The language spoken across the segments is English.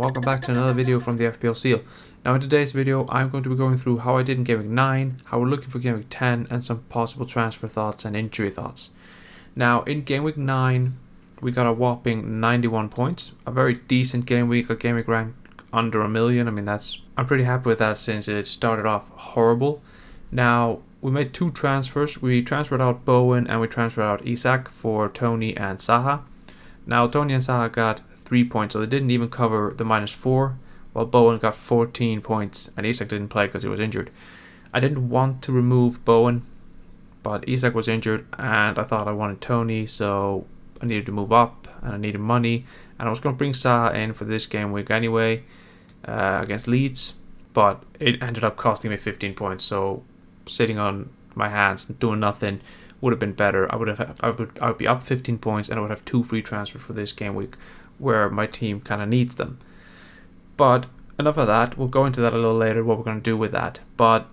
welcome back to another video from the FPL Seal. Now in today's video I'm going to be going through how I did in Game Week 9, how we're looking for Game Week 10 and some possible transfer thoughts and injury thoughts. Now in Game Week 9 we got a whopping 91 points, a very decent game week, a game week ranked under a million. I mean I'm pretty happy with that since it started off horrible. Now we made two transfers, we transferred out Bowen and we transferred out Isak for Tony and Zaha. Now Tony and Zaha got 3 points, so they didn't even cover the -4, while Bowen got 14 points and Isak didn't play because he was injured. I didn't want to remove Bowen, but Isak was injured and I thought I wanted Tony, so I needed to move up and I needed money, and I was going to bring Zaha in for this game week anyway against Leeds, but it ended up costing me 15 points, so sitting on my hands and doing nothing would have been better. I would be up 15 points and I would have 2 free transfers for this game week where my team kind of needs them. But enough of that, we'll go into that a little later, what we're going to do with that. But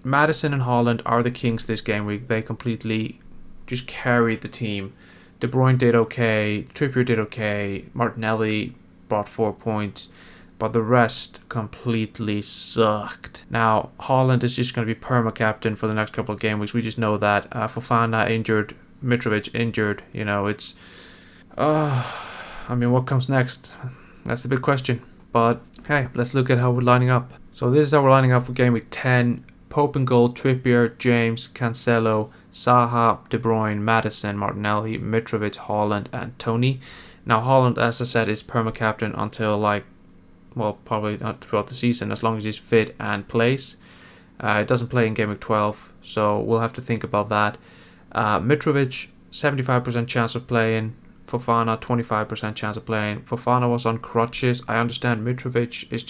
Maddison and Haaland are the kings this game week. They completely just carried the team. De Bruyne did okay, Trippier did okay, Martinelli brought 4 points, but the rest completely sucked. Now Haaland is just going to be perma-captain for the next couple of game weeks. We just know that. Fofana injured, Mitrovic injured. You know, it's I mean, what comes next? That's the big question. But hey, let's look at how we're lining up. So this is how we're lining up for game week 10. Pope and goal, Trippier, James, Cancelo, Zaha, De Bruyne, Maddison, Martinelli, Mitrovic, Haaland and Tony. Now Haaland, as I said, is perma-captain until probably not throughout the season, as long as he's fit and plays. He doesn't play in game week 12, so we'll have to think about that. Mitrovic, 75% chance of playing. Fofana, 25% chance of playing. Fofana was on crutches. I understand Mitrovic is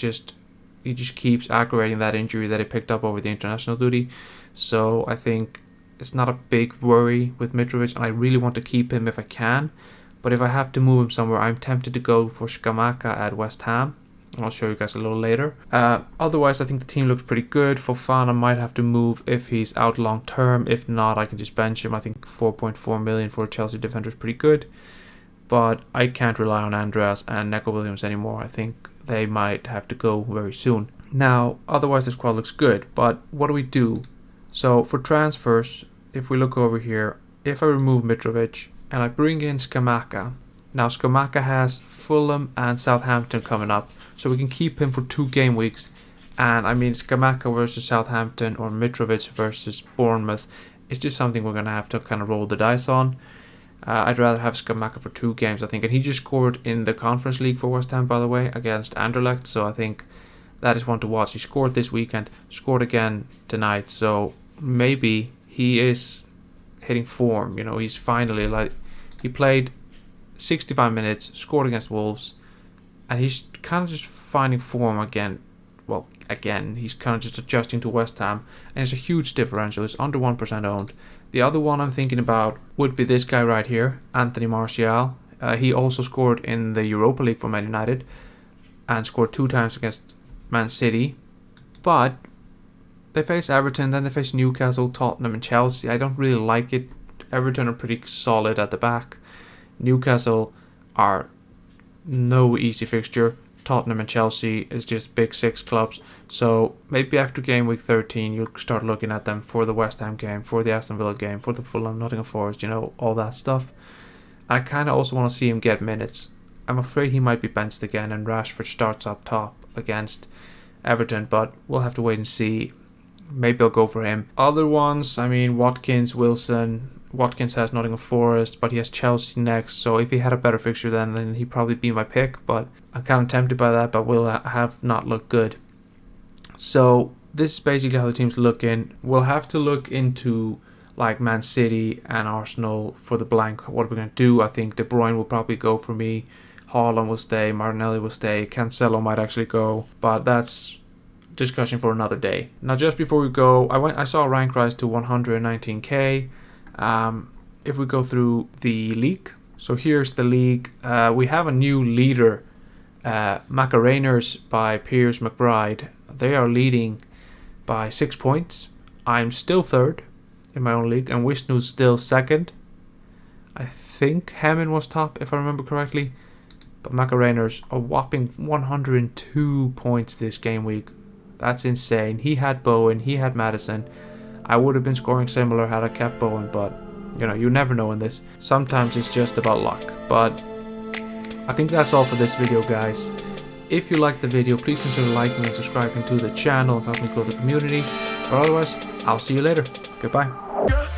he just keeps aggravating that injury that he picked up over the international duty. So I think it's not a big worry with Mitrovic, and I really want to keep him if I can. But if I have to move him somewhere, I'm tempted to go for Scamacca at West Ham. I'll show you guys a little later. Otherwise, I think the team looks pretty good. Fofana might have to move if he's out long term. If not, I can just bench him. I think 4.4 million for a Chelsea defender is pretty good. But I can't rely on Andreas and Neco Williams anymore. I think they might have to go very soon. Now, otherwise the squad looks good. But what do we do? So for transfers, if we look over here, if I remove Mitrovic and I bring in Scamacca. Now Scamacca has Fulham and Southampton coming up, so we can keep him for 2 game weeks. And I mean, Scamacca versus Southampton or Mitrovic versus Bournemouth is just something we're going to have to kind of roll the dice on. I'd rather have Scamacca for 2 games, I think. And he just scored in the Conference League for West Ham, by the way, against Anderlecht. So I think that is one to watch. He scored this weekend, scored again tonight. So maybe he is hitting form. You know, he's finally he played 65 minutes, scored against Wolves, and he's kind of just finding form again. Well, again, he's kind of just adjusting to West Ham, and it's a huge differential. It's under 1% owned. The other one I'm thinking about would be this guy right here, Anthony Martial. He also scored in the Europa League for Man United and scored 2 times against Man City. But they face Everton, then they face Newcastle, Tottenham and Chelsea. I don't really like it. Everton are pretty solid at the back. Newcastle are no easy fixture. Tottenham and Chelsea is just big 6 clubs. So maybe after game week 13 you'll start looking at them for the West Ham game, for the Aston Villa game, for the Fulham, Nottingham Forest, you know, all that stuff. I kind of also want to see him get minutes. I'm afraid he might be benched again and Rashford starts up top against Everton, but we'll have to wait and see. Maybe I'll go for him. Other ones, I mean, Watkins, Wilson. Watkins has Nottingham Forest, but he has Chelsea next, so if he had a better fixture then he'd probably be my pick, but I'm kind of tempted by that, but will have not looked good. So this is basically how the team's looking. We'll have to look into like Man City and Arsenal for the blank. What are we going to do? I think De Bruyne will probably go for me. Haaland will stay, Martinelli will stay, Cancelo might actually go, but that's discussion for another day. Now just before we go, I saw a rank rise to 119k. If we go through the league, so here's the league. We have a new leader, Macareners by Piers McBride. They are leading by 6 points. I'm still 3rd in my own league, and Vishnu's still 2nd. I think Hammond was top, if I remember correctly. But Macarena's a whopping 102 points this game week. That's insane. He had Bowen, he had Madison. I would have been scoring similar had I kept Bowen, but you know, you never know in this. Sometimes it's just about luck. But I think that's all for this video, guys. If you liked the video, please consider liking and subscribing to the channel and help me grow the community. But otherwise, I'll see you later. Goodbye.